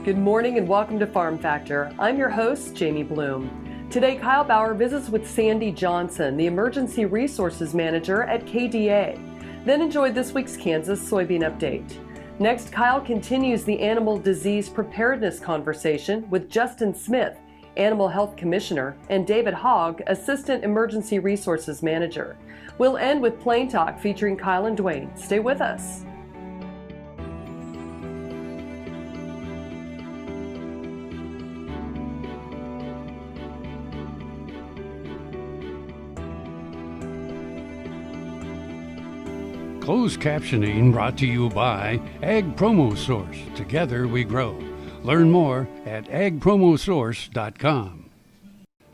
Good morning and welcome to Farm Factor. I'm your host, Jamie Bloom. Today, Kyle Bauer visits with Sandy Johnson, the Emergency Resources Manager at KDA. Then enjoy this week's Kansas Soybean Update. Next, Kyle continues the animal disease preparedness conversation with Justin Smith, Animal Health Commissioner, and David Hogg, Assistant Emergency Resources Manager. We'll end with Plain Talk featuring Kyle and Duane. Stay with us. Closed captioning brought to you by Ag Promo Source. Together we grow. Learn more at agpromosource.com.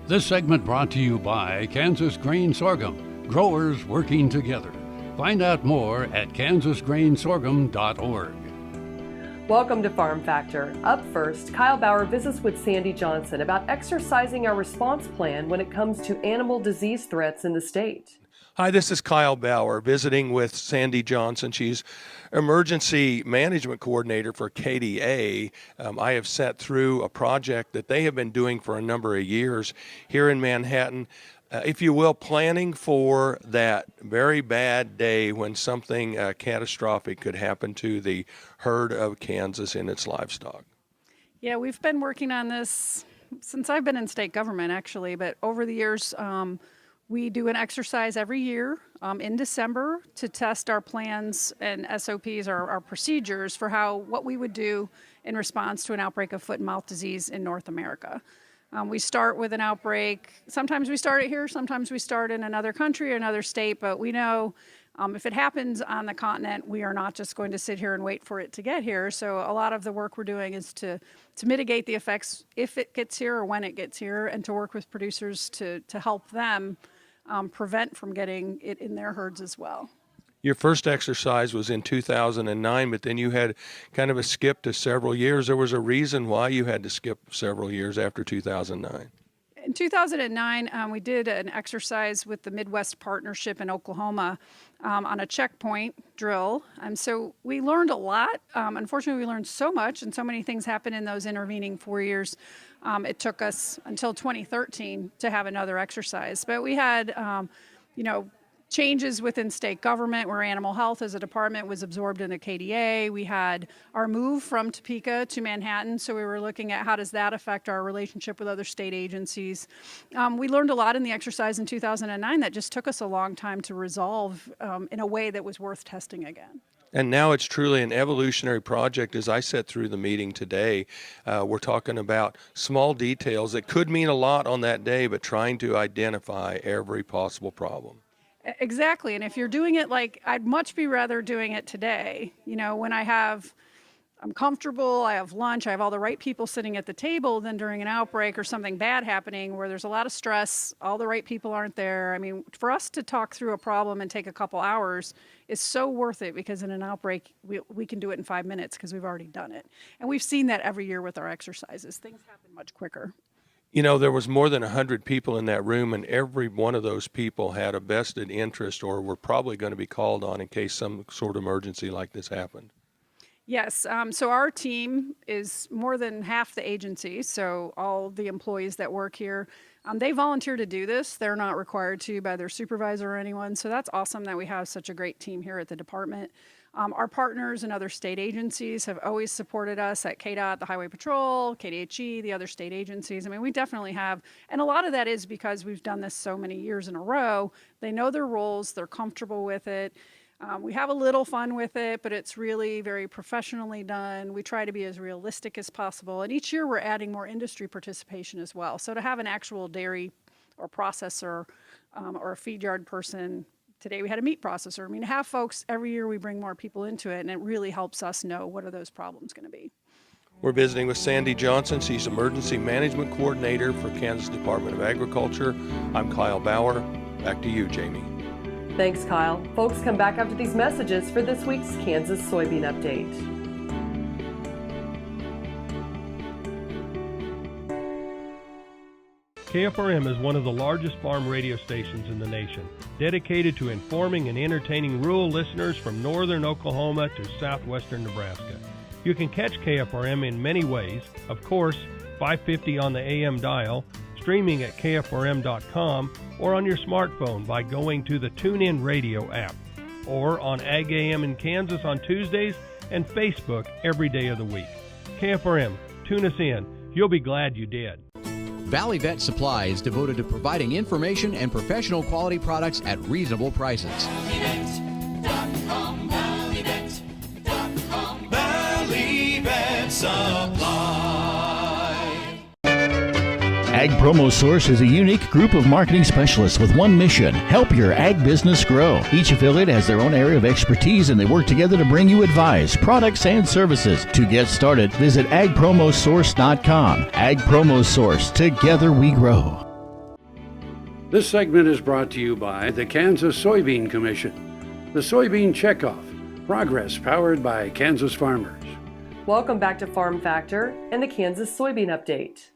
This segment brought to you by Kansas Grain Sorghum. Growers working together. Find out more at kansasgrainsorghum.org. Welcome to Farm Factor. Up first, Kyle Bauer visits with Sandy Johnson about exercising our response plan when it comes to animal disease threats in the state. Hi, this is Kyle Bauer visiting with Sandy Johnson. She's Emergency Management Coordinator for KDA. I have sat through a project that they have been doing for a number of years here in Manhattan, if you will, planning for that very bad day when something catastrophic could happen to the herd of Kansas and its livestock. Yeah, we've been working on this since I've been in state government, actually, but over the years, we do an exercise every year in December to test our plans and SOPs, our procedures for what we would do in response to an outbreak of foot and mouth disease in North America. We start with an outbreak. Sometimes we start it here, sometimes we start in another country or another state, but we know if it happens on the continent, we are not just going to sit here and wait for it to get here. So a lot of the work we're doing is to mitigate the effects if it gets here or when it gets here, and to work with producers to help them prevent from getting it in their herds as well. Your first exercise was in 2009, but then you had kind of a skip to several years. There was a reason why you had to skip several years after 2009. In 2009, we did an exercise with the Midwest Partnership in Oklahoma on a checkpoint drill. So we learned a lot. Unfortunately, we learned so much, and so many things happened in those intervening 4 years. It took us until 2013 to have another exercise. But we had, changes within state government where animal health as a department was absorbed in the KDA. We had our move from Topeka to Manhattan, so we were looking at how does that affect our relationship with other state agencies. We learned a lot in the exercise in 2009 that just took us a long time to resolve in a way that was worth testing again. And now it's truly an evolutionary project. As I sat through the meeting today, we're talking about small details that could mean a lot on that day, but trying to identify every possible problem. Exactly. And if you're doing it I'd much be rather doing it today, when I'm comfortable, I have lunch, I have all the right people sitting at the table, than during an outbreak or something bad happening where there's a lot of stress, all the right people aren't there. I mean, for us to talk through a problem and take a couple hours is so worth it, because in an outbreak, we can do it in 5 minutes because we've already done it. And we've seen that every year with our exercises. Things happen much quicker. There was more than 100 people in that room, and every one of those people had a vested interest or were probably going to be called on in case some sort of emergency like this happened. Yes. So our team is more than half the agency. So all the employees that work here, they volunteer to do this. They're not required to by their supervisor or anyone. So that's awesome that we have such a great team here at the department. Our partners and other state agencies have always supported us at KDOT, the Highway Patrol, KDHE, the other state agencies. I mean, we definitely have, and a lot of that is because we've done this so many years in a row. They know their roles, they're comfortable with it. We have a little fun with it, but it's really very professionally done. We try to be as realistic as possible. And each year we're adding more industry participation as well. So to have an actual dairy or processor or a feed yard person, today we had a meat processor. I mean, to have folks, every year we bring more people into it, and it really helps us know what are those problems going to be. We're visiting with Sandy Johnson. She's Emergency Management Coordinator for Kansas Department of Agriculture. I'm Kyle Bauer. Back to you, Jamie. Thanks, Kyle. Folks, come back after these messages for this week's Kansas Soybean Update. KFRM is one of the largest farm radio stations in the nation, dedicated to informing and entertaining rural listeners from northern Oklahoma to southwestern Nebraska. You can catch KFRM in many ways. Of course, 550 on the AM dial, streaming at kfrm.com, or on your smartphone by going to the TuneIn Radio app, or on Ag AM in Kansas on Tuesdays and Facebook every day of the week. KFRM, tune us in. You'll be glad you did. Valley Vet Supply is devoted to providing information and professional quality products at reasonable prices. ValleyVet.com, ValleyVet.com, Valley Vet Supply. Ag Promo Source is a unique group of marketing specialists with one mission: help your ag business grow. Each affiliate has their own area of expertise, and they work together to bring you advice, products, and services. To get started, visit agpromosource.com. Ag Promo Source. Together we grow. This segment is brought to you by the Kansas Soybean Commission, the Soybean Checkoff, progress powered by Kansas farmers. Welcome back to Farm Factor and the Kansas Soybean Update.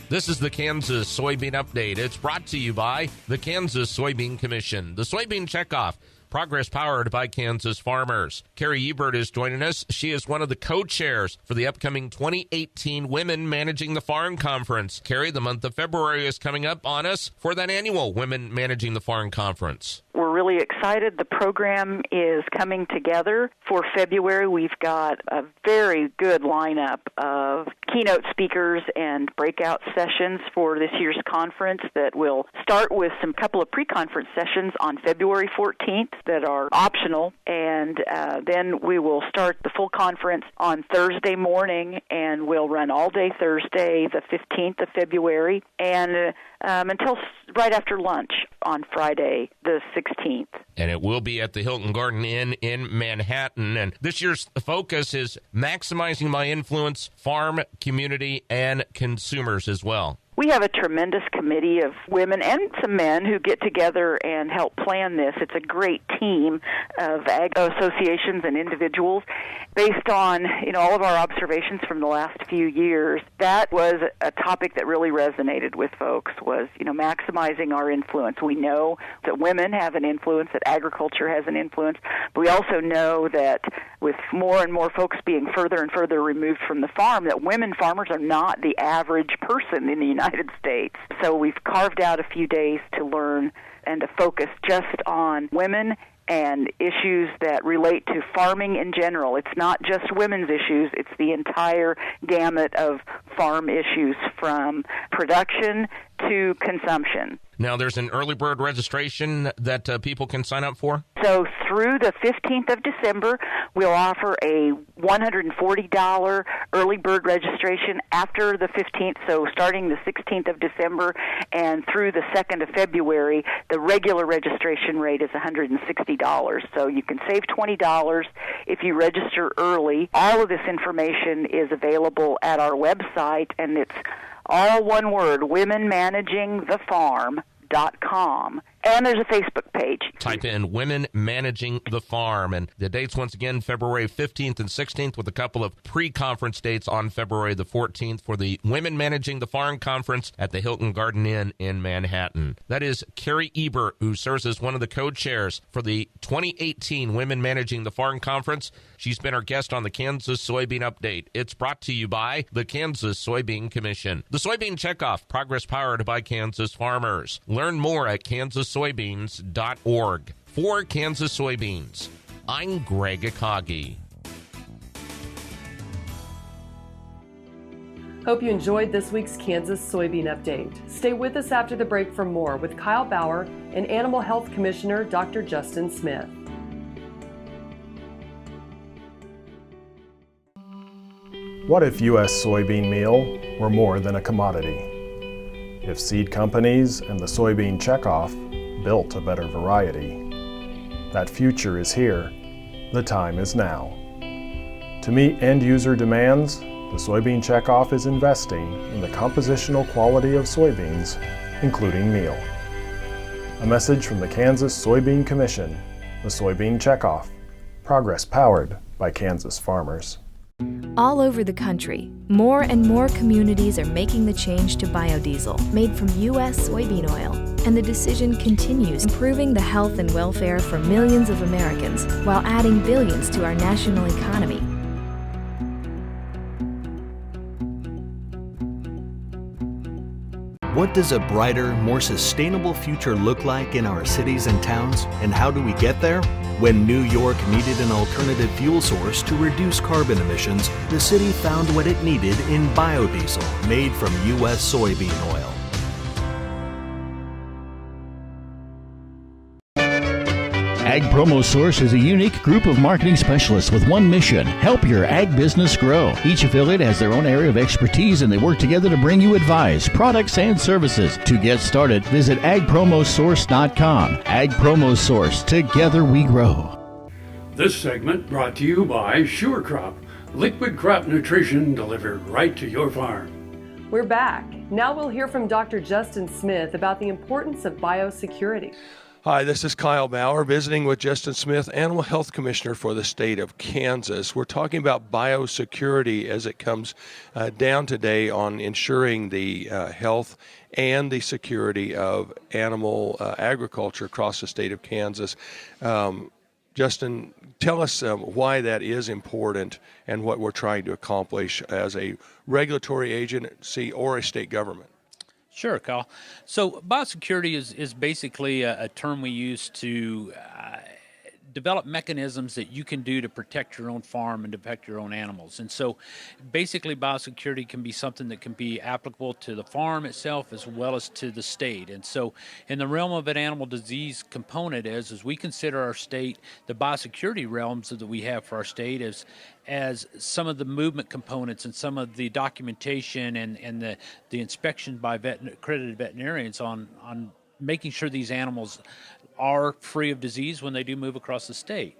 This is the Kansas Soybean Update. It's brought to you by the Kansas Soybean Commission, the Soybean Checkoff, progress powered by Kansas farmers. Carrie Ebert is joining us. She is one of the co-chairs for the upcoming 2018 Women Managing the Farm Conference. Carrie, the month of February is coming up on us for that annual Women Managing the Farm Conference. We're really excited. The program is coming together for February. We've got a very good lineup of keynote speakers and breakout sessions for this year's conference that will start with some couple of pre-conference sessions on February 14th that are optional, and then we will start the full conference on Thursday morning, and we'll run all day Thursday, the 15th of February, and until right after lunch on Friday, the 16th. And it will be at the Hilton Garden Inn in Manhattan. And this year's focus is maximizing my influence, farm, community, and consumers as well. We have a tremendous committee of women and some men who get together and help plan this. It's a great team of ag associations and individuals. Based on, all of our observations from the last few years, that was a topic that really resonated with folks was, maximizing our influence. We know that women have an influence, that agriculture has an influence, but we also know that with more and more folks being further and further removed from the farm, that women farmers are not the average person in the United States. So we've carved out a few days to learn and to focus just on women and issues that relate to farming in general. It's not just women's issues, it's the entire gamut of farm issues from production to consumption. Now, there's an early bird registration that people can sign up for? So through the 15th of December, we'll offer a $140 early bird registration after the 15th, so starting the 16th of December and through the 2nd of February, the regular registration rate is $160. So you can save $20 if you register early. All of this information is available at our website, and it's all one word, womenmanagingthefarm.com. And there's a Facebook page. Type in Women Managing the Farm. And the dates, once again, February 15th and 16th, with a couple of pre-conference dates on February the 14th for the Women Managing the Farm Conference at the Hilton Garden Inn in Manhattan. That is Carrie Ebert, who serves as one of the co-chairs for the 2018 Women Managing the Farm Conference. She's been our guest on the Kansas Soybean Update. It's brought to you by the Kansas Soybean Commission. The Soybean Checkoff, progress powered by Kansas farmers. Learn more at kansassoybeans.org. For Kansas Soybeans, I'm Greg Akagi. Hope you enjoyed this week's Kansas Soybean Update. Stay with us after the break for more with Kyle Bauer and Animal Health Commissioner Dr. Justin Smith. What if U.S. soybean meal were more than a commodity? If seed companies and the soybean checkoff built a better variety? That future is here. The time is now. To meet end-user demands, the soybean checkoff is investing in the compositional quality of soybeans, including meal. A message from the Kansas Soybean Commission, the Soybean Checkoff, progress powered by Kansas farmers. All over the country, more and more communities are making the change to biodiesel made from U.S. soybean oil. And the decision continues, improving the health and welfare for millions of Americans while adding billions to our national economy. What does a brighter, more sustainable future look like in our cities and towns? And how do we get there? When New York needed an alternative fuel source to reduce carbon emissions, the city found what it needed in biodiesel made from U.S. soybean oil. Ag Promo Source is a unique group of marketing specialists with one mission: help your ag business grow. Each affiliate has their own area of expertise, and they work together to bring you advice, products, and services. To get started, visit agpromosource.com. Ag Promo Source. Together we grow. This segment brought to you by Sure Crop, liquid crop nutrition delivered right to your farm. We're back. Now we'll hear from Dr. Justin Smith about the importance of biosecurity. Hi, this is Kyle Bauer visiting with Justin Smith, Animal Health Commissioner for the state of Kansas. We're talking about biosecurity as it comes down today on ensuring the health and the security of animal agriculture across the state of Kansas. Justin, tell us why that is important and what we're trying to accomplish as a regulatory agency or a state government. Sure, Kyle. So biosecurity is basically a term we use to develop mechanisms that you can do to protect your own farm and to protect your own animals. And so basically biosecurity can be something that can be applicable to the farm itself as well as to the state. And so in the realm of an animal disease component as we consider our state, the biosecurity realms that we have for our state as some of the movement components and some of the documentation and the inspection by accredited veterinarians on making sure these animals are free of disease when they do move across the state.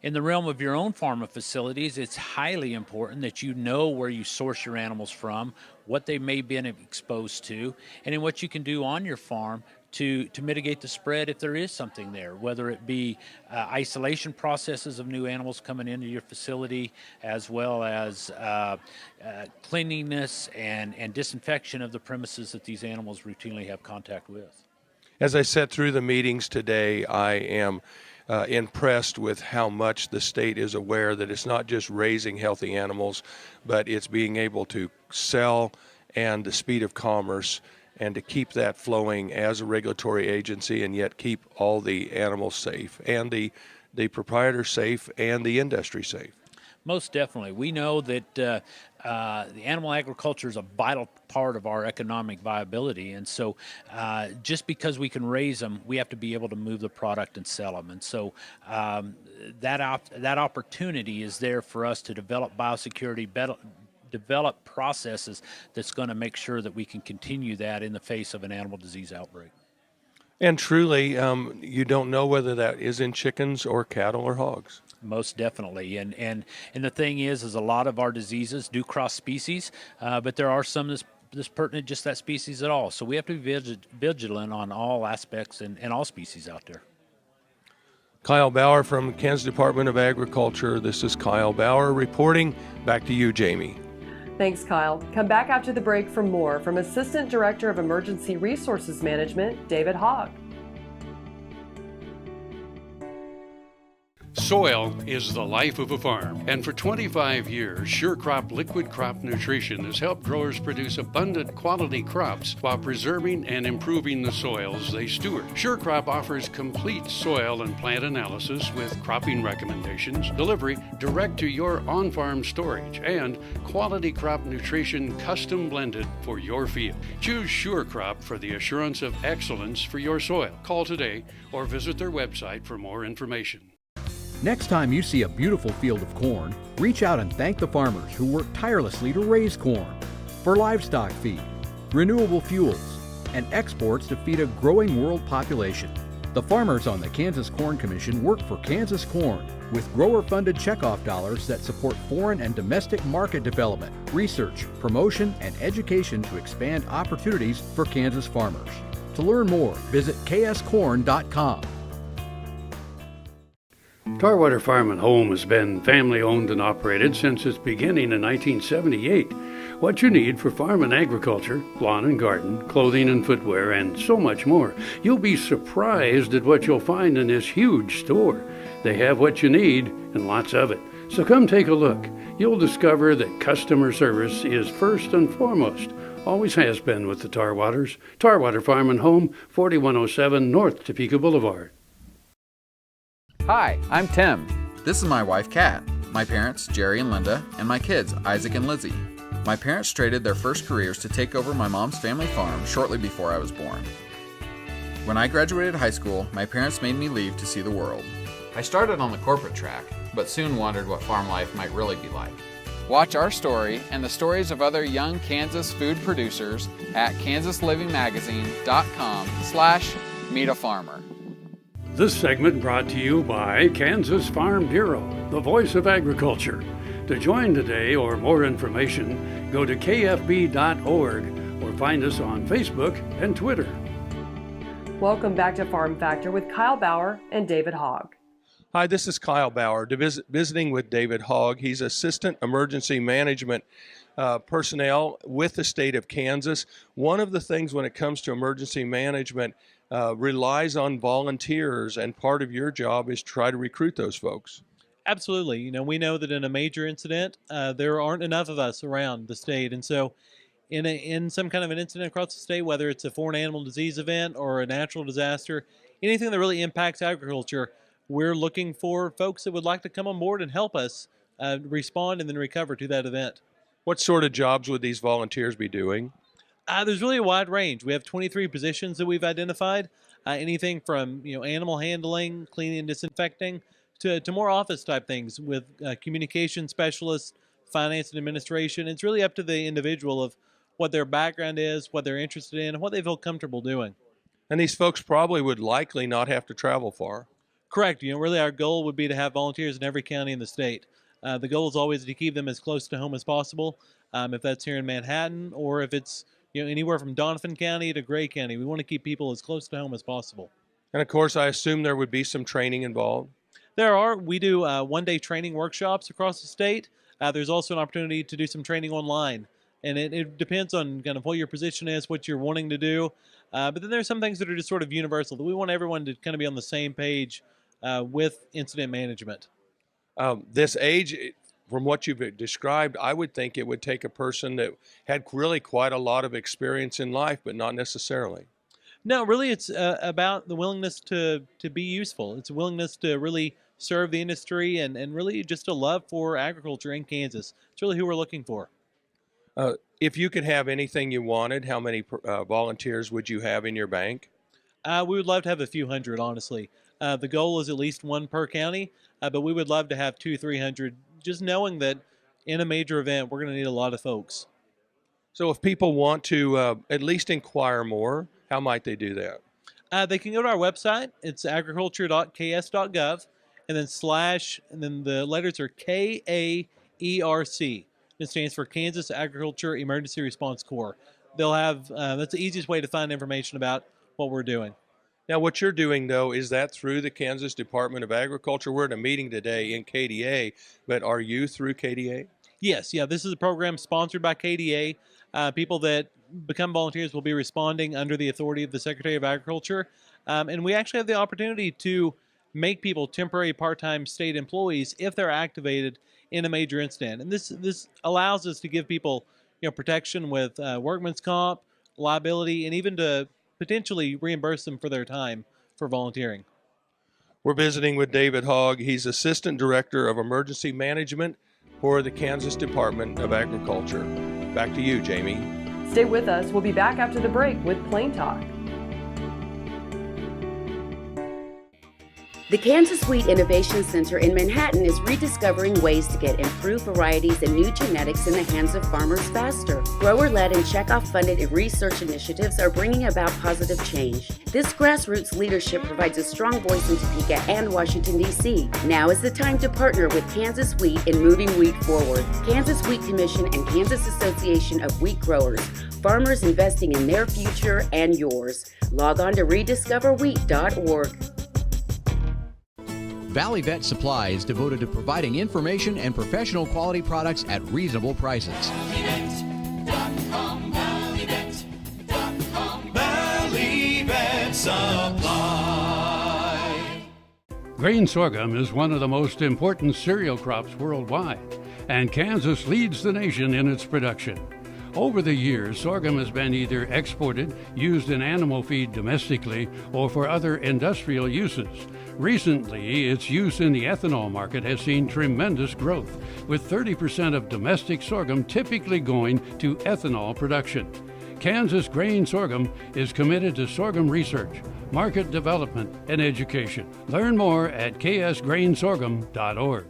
In the realm of your own farm facilities, it's highly important that you know where you source your animals from, what they may have been exposed to, and then what you can do on your farm to mitigate the spread if there is something there, whether it be isolation processes of new animals coming into your facility, as well as cleanliness and disinfection of the premises that these animals routinely have contact with. As I sat through the meetings today, I am impressed with how much the state is aware that it's not just raising healthy animals, but it's being able to sell and the speed of commerce and to keep that flowing as a regulatory agency and yet keep all the animals safe and the proprietors safe and the industry safe. Most definitely. We know that the animal agriculture is a vital part of our economic viability. And so just because we can raise them, we have to be able to move the product and sell them. And so that opportunity is there for us to develop biosecurity, develop processes that's going to make sure that we can continue that in the face of an animal disease outbreak. And truly, you don't know whether that is in chickens or cattle or hogs. Most definitely, and the thing is a lot of our diseases do cross species, but there are some that's pertinent just that species at all. So we have to be vigilant on all aspects and all species out there. Kyle Bauer from Kansas Department of Agriculture. This is Kyle Bauer reporting. Back to you, Jamie. Thanks, Kyle. Come back after the break for more from Assistant Director of Emergency Resources Management, David Hogg. Soil is the life of a farm, and for 25 years, Sure Crop Liquid Crop Nutrition has helped growers produce abundant quality crops while preserving and improving the soils they steward. Sure Crop offers complete soil and plant analysis with cropping recommendations, delivery direct to your on-farm storage, and quality crop nutrition custom blended for your field. Choose Sure Crop for the assurance of excellence for your soil. Call today or visit their website for more information. Next time you see a beautiful field of corn, reach out and thank the farmers who work tirelessly to raise corn for livestock feed, renewable fuels, and exports to feed a growing world population. The farmers on the Kansas Corn Commission work for Kansas Corn with grower-funded checkoff dollars that support foreign and domestic market development, research, promotion, and education to expand opportunities for Kansas farmers. To learn more, visit kscorn.com. Tarwater Farm and Home has been family owned and operated since its beginning in 1978. What you need for farm and agriculture, lawn and garden, clothing and footwear, and so much more. You'll be surprised at what you'll find in this huge store. They have what you need and lots of it. So come take a look. You'll discover that customer service is first and foremost. Always has been with the Tarwaters. Tarwater Farm and Home, 4107 North Topeka Boulevard. Hi, I'm Tim. This is my wife, Kat, my parents, Jerry and Linda, and my kids, Isaac and Lizzie. My parents traded their first careers to take over my mom's family farm shortly before I was born. When I graduated high school, my parents made me leave to see the world. I started on the corporate track, but soon wondered what farm life might really be like. Watch our story and the stories of other young Kansas food producers at kansaslivingmagazine.com/meetafarmer. This segment brought to you by Kansas Farm Bureau, the voice of agriculture. To join today or more information, go to kfb.org or find us on Facebook and Twitter. Welcome back to Farm Factor with Kyle Bauer and David Hogg. Hi, this is Kyle Bauer, visiting with David Hogg. He's Assistant Emergency Management personnel with the state of Kansas. One of the things when it comes to emergency management relies on volunteers, and part of your job is try to recruit those folks. Absolutely. You know, we know that in a major incident, there aren't enough of us around the state. And so in some kind of an incident across the state, whether it's a foreign animal disease event or a natural disaster, anything that really impacts agriculture, we're looking for folks that would like to come on board and help us respond and then recover to that event. What sort of jobs would these volunteers be doing? There's really a wide range. We have 23 positions that we've identified, anything from animal handling, cleaning and disinfecting, to more office type things with communication specialists, finance and administration. It's really up to the individual of what their background is, what they're interested in, and what they feel comfortable doing. And these folks probably would likely not have to travel far. Correct. Really our goal would be to have volunteers in every county in the state. The goal is always to keep them as close to home as possible. If that's here in Manhattan or if it's anywhere from Donovan County to Gray County, we want to keep people as close to home as possible. And of course, I assume there would be some training involved. There are. We do one-day training workshops across the state. There's also an opportunity to do some training online. And it depends on kind of what your position is, what you're wanting to do. But then there's some things that are just sort of universal, that we want everyone to kind of be on the same page with incident management. This age, from what you've described, I would think it would take a person that had really quite a lot of experience in life, but not necessarily. No, really it's about the willingness to be useful. It's a willingness to really serve the industry and really just a love for agriculture in Kansas. It's really who we're looking for. If you could have anything you wanted, how many volunteers would you have in your bank? We would love to have a few hundred, honestly. The goal is at least one per county, but we would love to have 200-300, just knowing that in a major event, we're going to need a lot of folks. So if people want to at least inquire more, how might they do that? They can go to our website. It's agriculture.ks.gov, and then / and then the letters are KAERC. It stands for Kansas Agriculture Emergency Response Corps. They'll have, that's the easiest way to find information about what we're doing. Now, what you're doing, though, is that through the Kansas Department of Agriculture? We're at a meeting today in KDA, but are you through KDA? Yes, this is a program sponsored by KDA. People that become volunteers will be responding under the authority of the Secretary of Agriculture. And we actually have the opportunity to make people temporary part-time state employees if they're activated in a major incident. And this allows us to give people protection with workman's comp, liability, and even to potentially reimburse them for their time for volunteering. We're visiting with David Hogg. He's Assistant Director of Emergency Management for the Kansas Department of Agriculture. Back to you, Jamie. Stay with us. We'll be back after the break with Plain Talk. The Kansas Wheat Innovation Center in Manhattan is rediscovering ways to get improved varieties and new genetics in the hands of farmers faster. Grower-led and checkoff-funded research initiatives are bringing about positive change. This grassroots leadership provides a strong voice in Topeka and Washington, D.C. Now is the time to partner with Kansas Wheat in moving wheat forward. Kansas Wheat Commission and Kansas Association of Wheat Growers. Farmers investing in their future and yours. Log on to rediscoverwheat.org. Valley Vet Supply is devoted to providing information and professional quality products at reasonable prices. ValleyVet.com, ValleyVet.com, Valley Vet Supply. Grain sorghum is one of the most important cereal crops worldwide, and Kansas leads the nation in its production. Over the years, sorghum has been either exported, used in animal feed domestically, or for other industrial uses. Recently, its use in the ethanol market has seen tremendous growth, with 30% of domestic sorghum typically going to ethanol production. Kansas Grain Sorghum is committed to sorghum research, market development, and education. Learn more at ksgrainsorghum.org.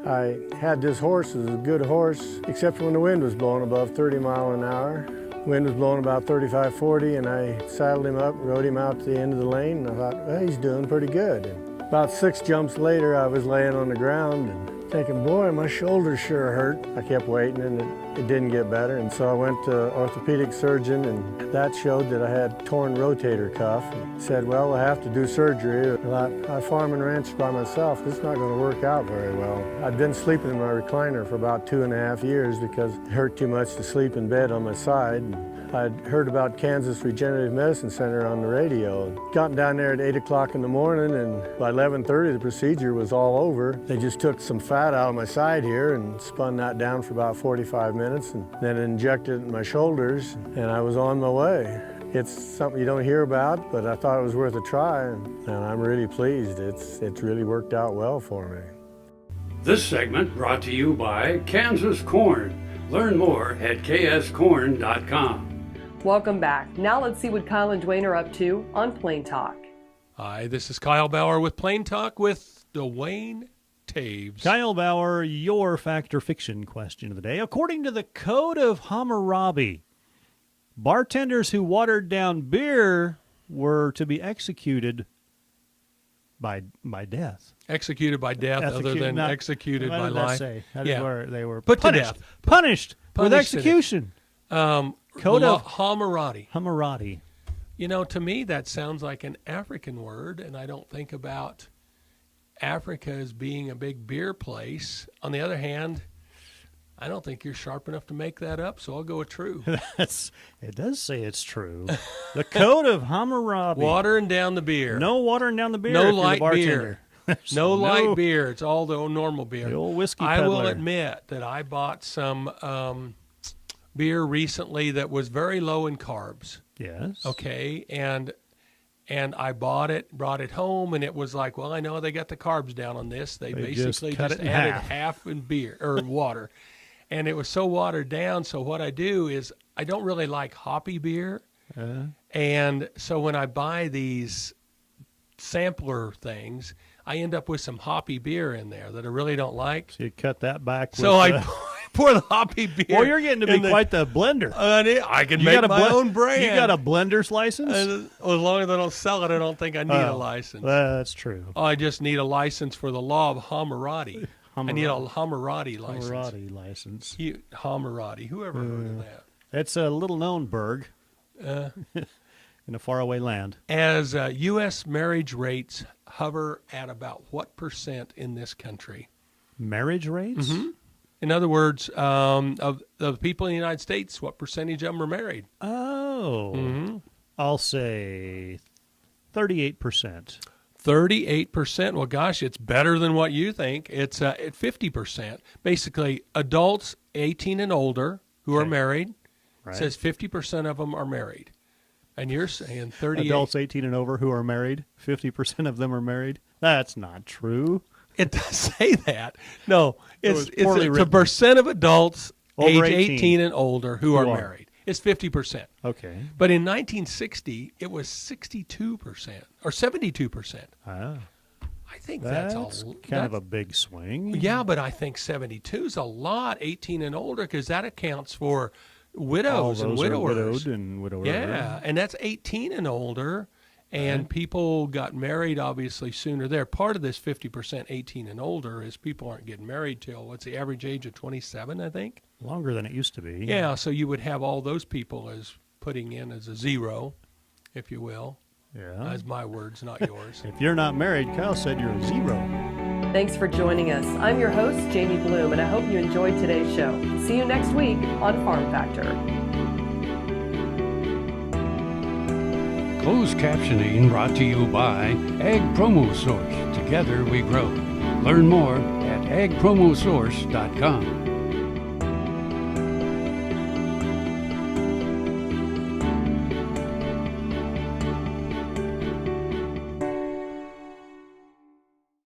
I had this horse. It was a good horse, except for when the wind was blowing above 30 miles an hour. Wind was blowing about 35, 40, and I saddled him up, rode him out to the end of the lane, and I thought, well, he's doing pretty good. And about 6 jumps later, I was laying on the ground and thinking, boy, my shoulders sure hurt. I kept waiting, and it didn't get better, and so I went to an orthopedic surgeon, and that showed that I had torn rotator cuff. And said, well, I have to do surgery. I farm and ranch by myself. This is not going to work out very well. I'd been sleeping in my recliner for about 2.5 years because it hurt too much to sleep in bed on my side. I'd heard about Kansas Regenerative Medicine Center on the radio. Gotten down there at 8 o'clock in the morning, and by 11:30 the procedure was all over. They just took some fat out of my side here and spun that down for about 45 minutes and then injected it in my shoulders, and I was on my way. It's something you don't hear about, but I thought it was worth a try, and I'm really pleased. It's really worked out well for me. This segment brought to you by Kansas Corn. Learn more at kscorn.com. Welcome back. Now let's see what Kyle and Duane are up to on Plain Talk. Hi, this is Kyle Bauer with Plain Talk with Duane Toews. Kyle Bauer, your fact or fiction question of the day. According to the Code of Hammurabi, bartenders who watered down beer were to be executed by death. Executed by death, other than executed by life. Where they were put punished, to death. Punished with execution. Code of Hammurabi. Hammurabi. You know, to me, that sounds like an African word, and I don't think about Africa as being a big beer place. On the other hand, I don't think you're sharp enough to make that up, so I'll go with true. It does say it's true. The Code of Hammurabi. Watering down the beer. No watering down the beer. No if you're light the bartender. beer. No light beer. It's all the normal beer. The old whiskey I peddler. will admit that I bought some beer recently that was very low in carbs. Yes. Okay, and I brought it home, and it was like, well, I know they got the carbs down on this. They basically just added half in beer or water, and it was so watered down. So what I do is I don't really like hoppy beer, and so when I buy these sampler things, I end up with some hoppy beer in there that I really don't like. So you cut that back. So I pour the hoppy beer. Well, you're getting to be quite the blender. I can make my own brand. You got a blender's license? As long as I don't sell it, I don't think I need a license. That's true. I just need a license for the law of Hammurabi. I need a Hammurabi license. Hammurabi license. Hammurabi. Whoever heard of that? It's a little-known burg in a faraway land. As U.S. marriage rates hover at about what % in this country? Marriage rates? Mm-hmm. In other words, of the people in the United States, what percentage of them are married? Oh. I'll say 38%. 38%. Well, gosh, it's better than what you think. It's at 50%. Basically, adults 18 and older who are married, says 50% of them are married. And you're saying 38. Adults 18 and over who are married, 50% of them are married? That's not true. It does say that. No, it's written. a percent of adults Over age 18 18 and older who are married. It's 50%. Okay. But in 1960, it was 62% or 72%. Ah. I think that's that's kind of a big swing. Yeah, but I think 72 is a lot, 18 and older, because that accounts for widows and widowers. Widowed and widower. Yeah, and that's 18 and older. And people got married, obviously, sooner there. Part of this 50% 18 and older is people aren't getting married till, what's the average age of 27, I think? Longer than it used to be. Yeah, so you would have all those people as putting in as a zero, if you will. Yeah. That's my words, not yours. If you're not married, Kyle said you're a 0. Thanks for joining us. I'm your host, Jamie Bloom, and I hope you enjoyed today's show. See you next week on Farm Factor. Closed captioning brought to you by Ag Promo Source. Together we grow. Learn more at agpromosource.com.